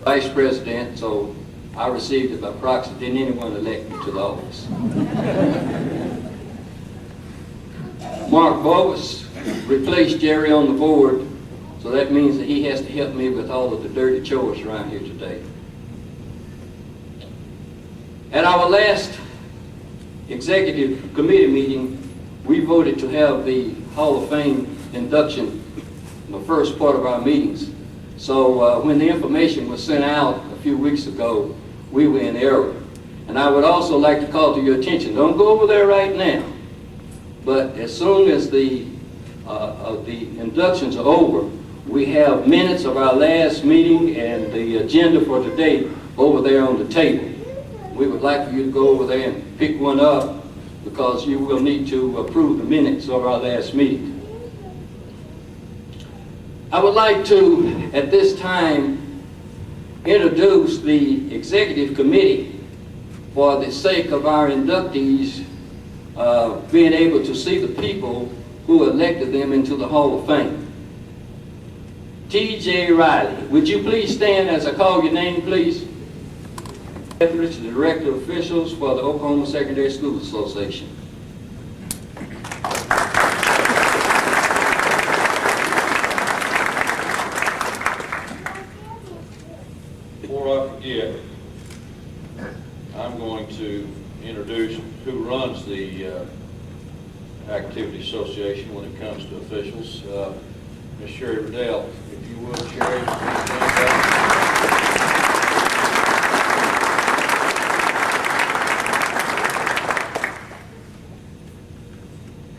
vice president, so I received it by proxy. Didn't anyone elect me to the office? Mark Bovis replaced Jerry on the board, so that means that he has to help me with all of the dirty chores around here today. At our last executive committee meeting, we voted to have the Hall of Fame induction in the first part of our meetings. So when the information was sent out a few weeks ago, we were in error. And I would also like to call to your attention, don't go over there right now, but as soon as the inductions are over, we have minutes of our last meeting and the agenda for today over there on the table. We would like for you to go over there and pick one up because you will need to approve the minutes of our last meeting. I would like to, at this time, introduce the executive committee for the sake of our inductees being able to see the people who elected them into the Hall of Fame. T.J. Riley, would you please stand as I call your name, please? Etheridge, the Director of Officials for the Oklahoma Secondary Schools Association. Before I forget, I'm going to introduce who runs the Activity Association when it comes to officials. Ms. Sherry Riddell, if you would, Sherry, stand up.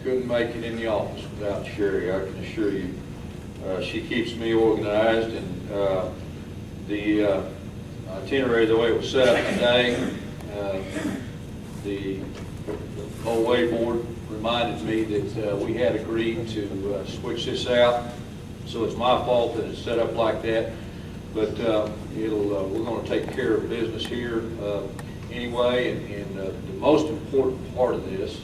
Couldn't make it in the office without Sherry, I can assure you. She keeps me organized, and the itinerary, the way it was set up today, the whole way board reminded me that we had agreed to switch this out, so it's my fault that it's set up like that, but we're going to take care of business here anyway, and the most important part of this,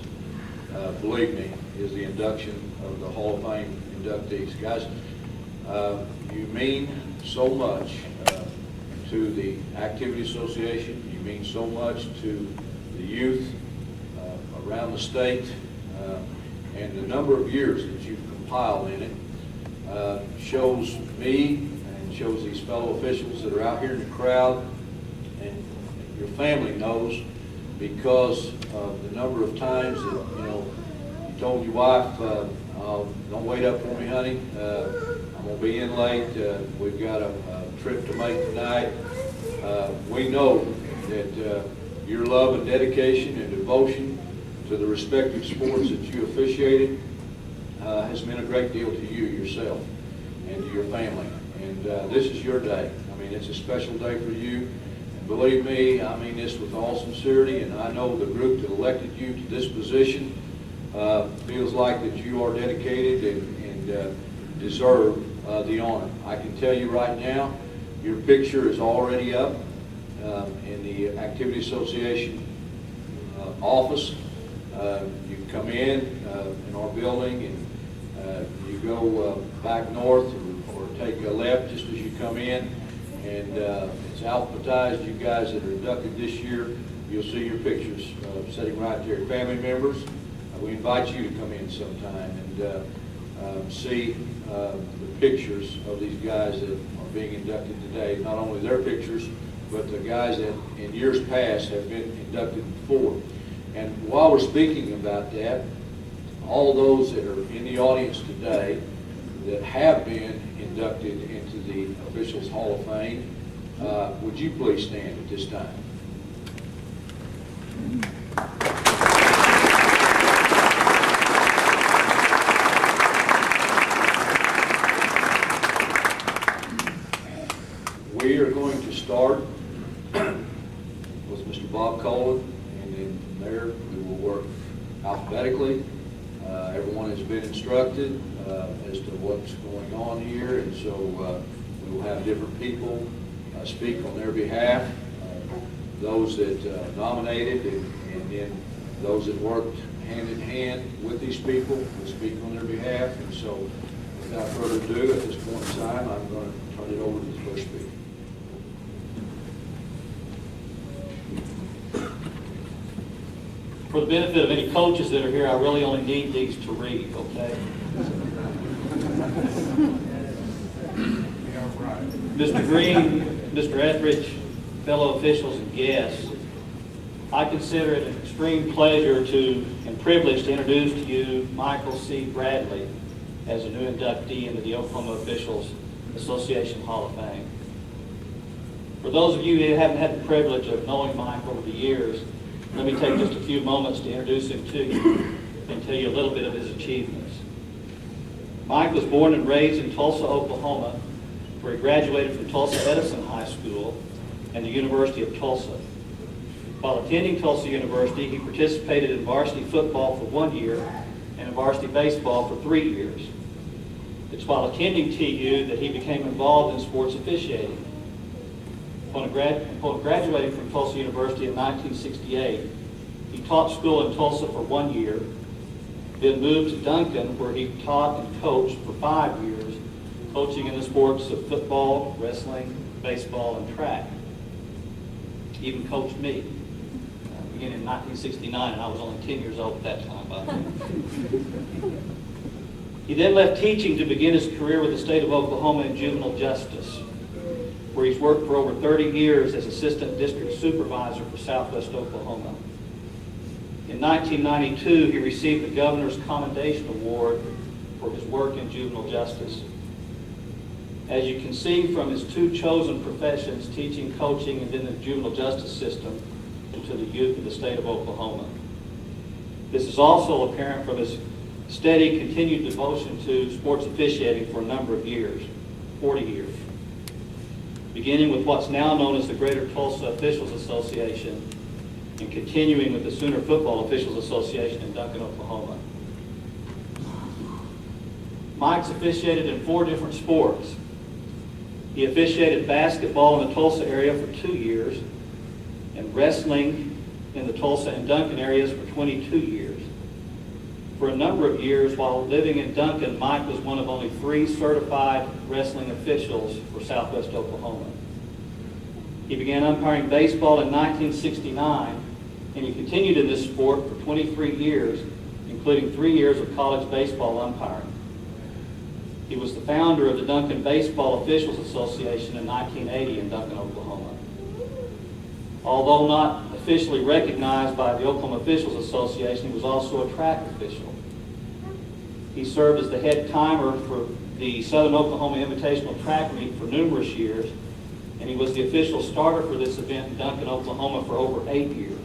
believe me, is the induction of the Hall of Fame inductees. Guys, you mean so much to the Activity Association, you mean so much to the youth around the state, and the number of years that you've compiled in it shows me and shows these fellow officials that are out here in the crowd, and your family knows, because of the number of times that, you told your wife, don't wait up for me, honey, I'm going to be in late, we've got a trip to make tonight. We know that your love and dedication and devotion to the respective sports that you officiated has meant a great deal to you yourself and to your family. And this is your day. I mean, it's a special day for you. And believe me, I mean this with all sincerity, and I know the group that elected you to this position feels like that you are dedicated and deserve the honor. I can tell you right now, your picture is already up in the Activity Association office. You come in our building, and you go back north or take a left just as you come in, and it's alphabetized. You guys that are inducted this year, you'll see your pictures sitting right there. Family members, we invite you to come in sometime and see the pictures of these guys that are being inducted today. Not only their pictures, but the guys that in years past have been inducted before. And while we're speaking about that, all those that are in the audience today that have been inducted into the Officials Hall of Fame, would you please stand at this time? We are going to start with Mr. Bob Colvin, and then from there we will work alphabetically. Everyone has been instructed as to what's going on here, and so we will have different people speak on their behalf, those that nominated, and then those that worked hand in hand with these people will speak on their behalf. And so without further ado, at this point in time, I'm going to turn it over to the first speaker. For the benefit of any coaches that are here, I really only need these to read, okay? Mr. Green, Mr. Etheridge, fellow officials and guests, I consider it an extreme pleasure and privilege to introduce to you Michael C. Bradley as a new inductee into the Oklahoma Officials Association Hall of Fame. For those of you who haven't had the privilege of knowing Mike over the years, let me take just a few moments to introduce him to you and tell you a little bit of his achievements. Mike was born and raised in Tulsa, Oklahoma, where he graduated from Tulsa Edison High School and the University of Tulsa. While attending Tulsa University, he participated in varsity football for 1 year and in varsity baseball for 3 years. It's while attending TU that he became involved in sports officiating. Upon graduating from Tulsa University in 1968, he taught school in Tulsa for 1 year, then moved to Duncan, where he taught and coached for 5 years, coaching in the sports of football, wrestling, baseball, and track. He even coached me, beginning in 1969, and I was only 10 years old at that time, by the way. He then left teaching to begin his career with the state of Oklahoma in juvenile justice, where he's worked for over 30 years as assistant district supervisor for Southwest Oklahoma. In 1992, he received the Governor's Commendation Award for his work in juvenile justice. As you can see from his 2 chosen professions, teaching, coaching, and then the juvenile justice system to the youth of the state of Oklahoma. This is also apparent from his steady, continued devotion to sports officiating for a number of years, 40 years. Beginning with what's now known as the Greater Tulsa Officials Association and continuing with the Sooner Football Officials Association in Duncan, Oklahoma. Mike's officiated in 4 different sports. He officiated basketball in the Tulsa area for 2 years and wrestling in the Tulsa and Duncan areas for 22 years. For a number of years while living in Duncan, Mike was one of only 3 certified wrestling officials for Southwest Oklahoma. He began umpiring baseball in 1969, and he continued in this sport for 23 years, including 3 years of college baseball umpiring. He was the founder of the Duncan Baseball Officials Association in 1980 in Duncan, Oklahoma. Although not officially recognized by the Oklahoma Officials Association, he was also a track official. He served as the head timer for the Southern Oklahoma Invitational Track Meet for numerous years, and he was the official starter for this event in Duncan, Oklahoma for over 8 years.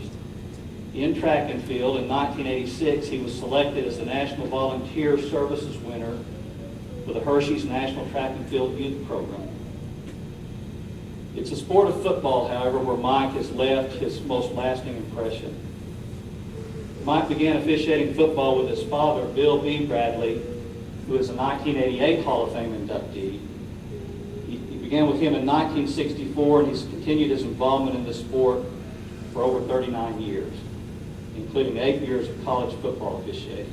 In track and field, in 1986, he was selected as the National Volunteer Services winner for the Hershey's National Track and Field Youth Program. It's a sport of football, however, where Mike has left his most lasting impression. Mike began officiating football with his father, Bill B. Bradley, who is a 1988 Hall of Fame inductee. He began with him in 1964, and he's continued his involvement in the sport for over 39 years, including 8 years of college football officiating.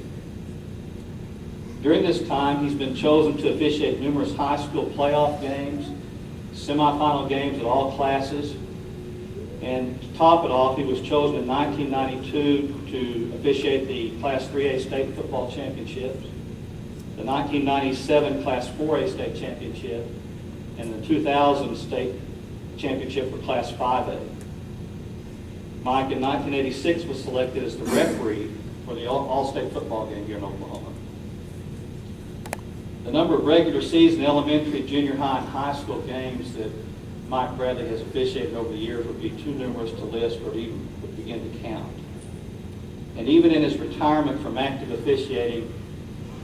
During this time, he's been chosen to officiate numerous high school playoff games, semifinal games at all classes, and to top it off, he was chosen in 1992 to officiate the Class 3A State Football Championships, the 1997 Class 4A State Championship, and the 2000 State Championship for Class 5A. Mike in 1986 was selected as the referee for the All-State football game here in Oklahoma. The number of regular season elementary, junior high, and high school games that Mike Bradley has officiated over the years would be too numerous to list or even begin to count. And even in his retirement from active officiating,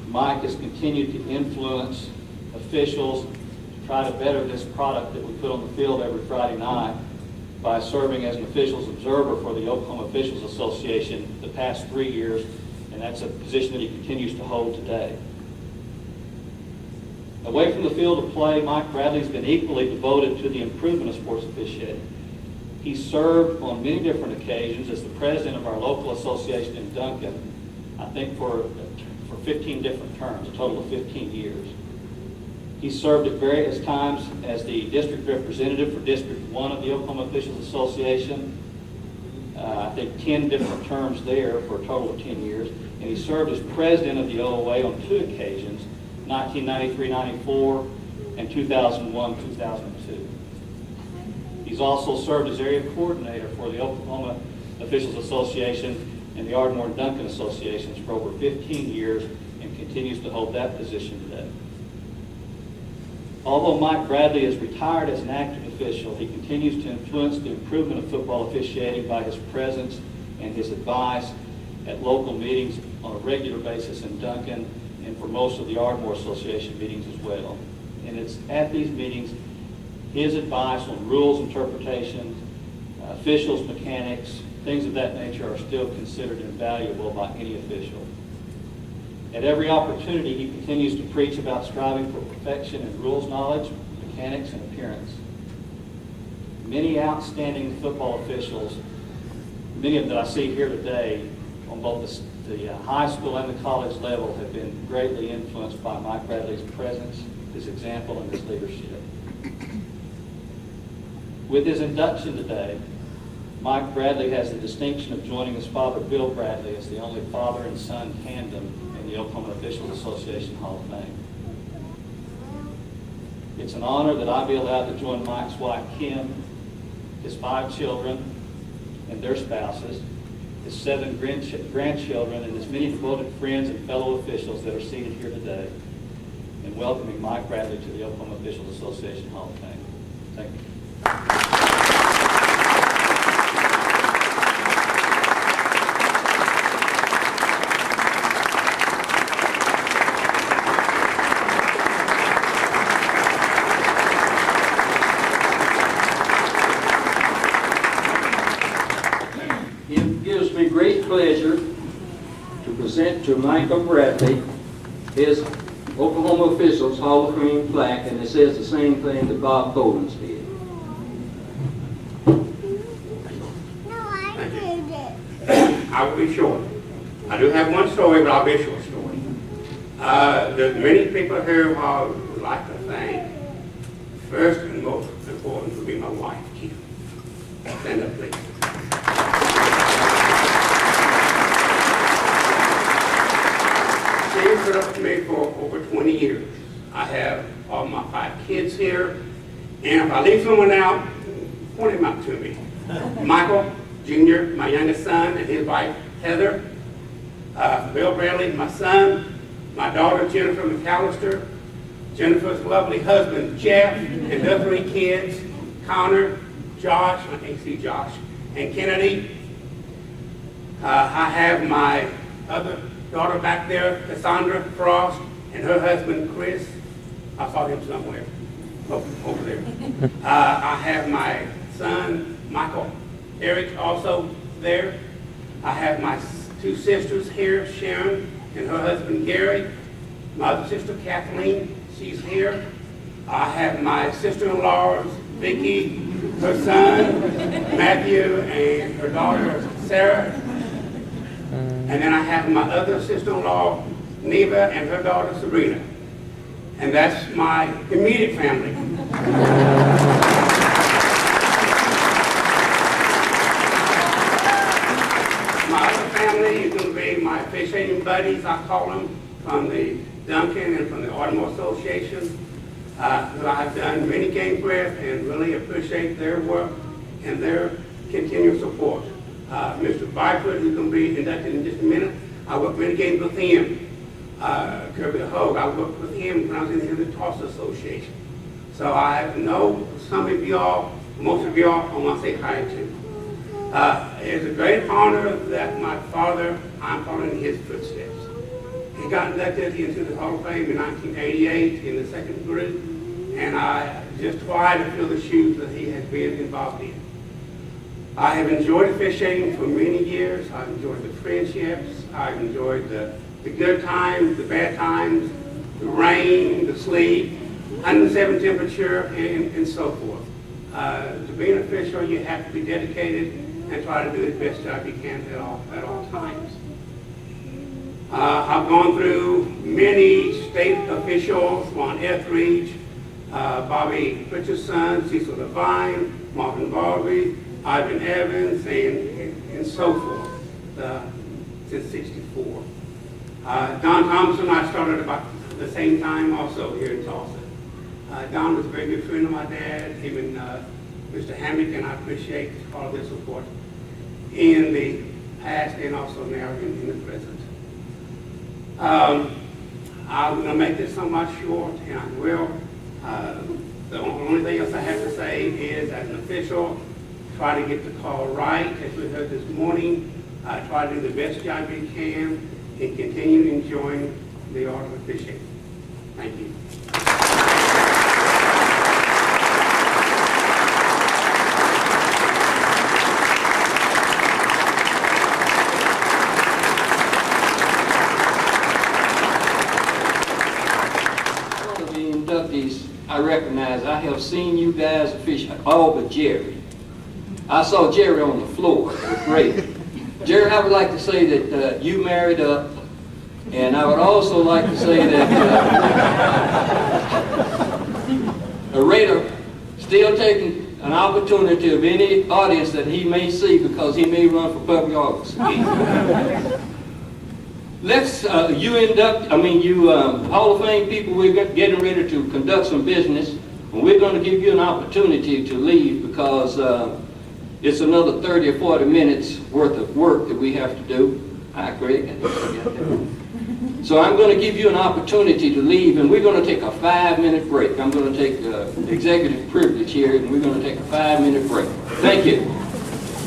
Mike has continued to influence officials to try to better this product that we put on the field every Friday night by serving as an officials observer for the Oklahoma Officials Association the past 3 years, and that's a position that he continues to hold today. Away from the field of play, Mike Bradley's been equally devoted to the improvement of sports officiating. He served on many different occasions as the president of our local association in Duncan, I think for 15 different terms, a total of 15 years. He served at various times as the district representative for District 1 of the Oklahoma Officials Association. I think 10 different terms there for a total of 10 years. And he served as president of the OOA on 2 occasions, 1993-94 and 2001-2002. He's also served as area coordinator for the Oklahoma Officials Association and the Ardmore and Duncan Associations for over 15 years and continues to hold that position today. Although Mike Bradley is retired as an active official, he continues to influence the improvement of football officiating by his presence and his advice at local meetings on a regular basis in Duncan and for most of the Ardmore Association meetings as well. And it's at these meetings, his advice on rules interpretation, officials, mechanics, things of that nature are still considered invaluable by any official. At every opportunity, he continues to preach about striving for perfection in rules knowledge, mechanics, and appearance. Many outstanding football officials, many of them that I see here today, on both the high school and the college level, have been greatly influenced by Mike Bradley's presence, his example, and his leadership. With his induction today, Mike Bradley has the distinction of joining his father, Bill Bradley, as the only father and son tandem in the Oklahoma Officials Association Hall of Fame. It's an honor that I be allowed to join Mike's wife, Kim, his 5 children and their spouses, his 7 grandchildren, and his many devoted friends and fellow officials that are seated here today, in welcoming Mike Bradley to the Oklahoma Officials Association Hall of Fame. Thank you. It gives me great pleasure to present to Michael Bradley his Oklahoma Officials Hall of Fame plaque, and it says the same thing that Bob Collins did. I will be short. I do have one story, but I'll be a short story. There's many people here who I would like to thank. First and most important would be my wife, Kim. Stand up, please. She put up with me for over 20 years. I have all my 5 kids here, and if I leave someone out, point him out to me. Michael Jr., my youngest son, and his wife, Heather. Bill Bradley, my son. My daughter, Jennifer McAllister. Jennifer's lovely husband, Jeff, and their 3 kids, Connor, Josh, I can't see Josh, and Kennedy. I have my other daughter back there, Cassandra Frost, and her husband, Chris. I saw him somewhere, over there. I have my son, Michael Eric, also there. I have my 2 sisters here, Sharon and her husband, Gary. My other sister, Kathleen, she's here. I have my sister-in-laws, Vicki, her son, Matthew, and her daughter, Sarah. And then I have my other sister-in-law, Neva, and her daughter, Sabrina. And that's my immediate family. My other family is going to be my fishing buddies, I call them, from the Duncan and from the Ardmore Association, who I've done many games with and really appreciate their work and their continued support. Mr. Byford, who's going to be inducted in just a minute, I worked many games with him. Kirby Hogue, I worked with him when I was in the Tulsa Association. So I know some of y'all, most of y'all, I want to say hi to. It's a great honor that my father, I'm following his footsteps. He got inducted into the Hall of Fame in 1988 in the 2nd group, and I just try to fill the shoes that he has been involved in. I have enjoyed officiating for many years. I've enjoyed the friendships. I've enjoyed the good times, the bad times, the rain, the sleet, 107 temperature, and so forth. To be an official, you have to be dedicated and try to do the best job you can at all times. I've gone through many state officials, Ron Etheridge, Bobby Richardson, Cecil Devine, Marvin Baldry, Ivan Evans, and and so forth since '64. Don Thompson, I started about the same time also here in Tulsa. Don was a very good friend of my dad, him and Mr. Hammock, and I appreciate all of their support in the past and also now in the present. I'm going to make this somewhat short, and I will. The only thing else I have to say is, as an official, try to get the call right, as we heard this morning. Try to do the best job you can, and continue enjoying the art of fishing. Thank you. One of the inductees I recognize, I have seen you guys fish, all but Jerry. I saw Jerry on the floor with Ray. Jerry, I would like to say that you married up, and I would also like to say that Raider still taking an opportunity of any audience that he may see because he may run for public office. Let's, you Hall of Fame people, we're getting ready to conduct some business, and we're going to give you an opportunity to leave because it's another 30 or 40 minutes worth of work that we have to do. Hi, Craig. So I'm going to give you an opportunity to leave, and we're going to take a 5-minute break. I'm going to take executive privilege here, and we're going to take a 5-minute break. Thank you.